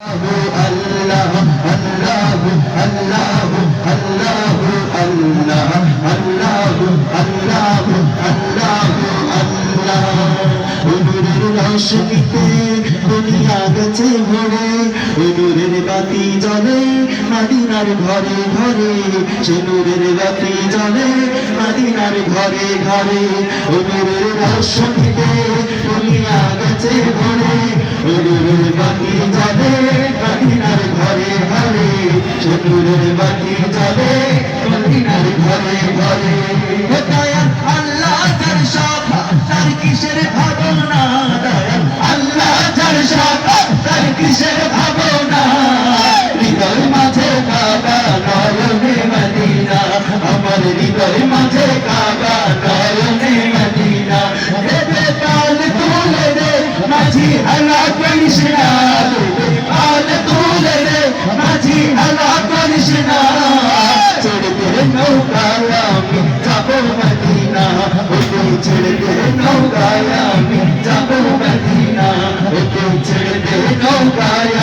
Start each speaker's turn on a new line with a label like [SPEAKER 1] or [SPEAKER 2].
[SPEAKER 1] আল্লাহ আল্লাহ আল্লাহ আল্লাহ আল্লাহ আল্লাহ আল্লাহ আল্লাহ আল্লাহ নূরের রোশনীতে দুনিয়া গেছে ভরে নূরের বাতি জ্বলে মদিনার ঘরে ঘরে সে নূরের বাতি জ্বলে মদিনার ঘরে ঘরে নূরের রোশনীতে দুনিয়া গেছে ভরে নূরের বাতি জ্বলে মদিনার ঘরে ঘরে সে নূরের বাতি জ্বলে মদিনার ঘরে ঘরে দয়াল আল্লাহ যার শাখা তার কিসের ভাবনা দয়াল আল্লাহ যার শাখা তার কিসের ভাবনা হৃদয় মাঝে কাবা নয়নে মদিনা আমার হৃদয় মাঝে কাবা নয়নে মদিনা দেবে কাল তুলে দে মাঝি আল্লাহ করিস না কাল তুলে দে মাঝি আল্লাহ করিস না ছেড়ে দে নৌকায় আমি যাবো মদিনা ওকে ছেড়ে দে নৌকায় আমি যাবো মদিনা ওকে ছেড়ে দে নৌকায়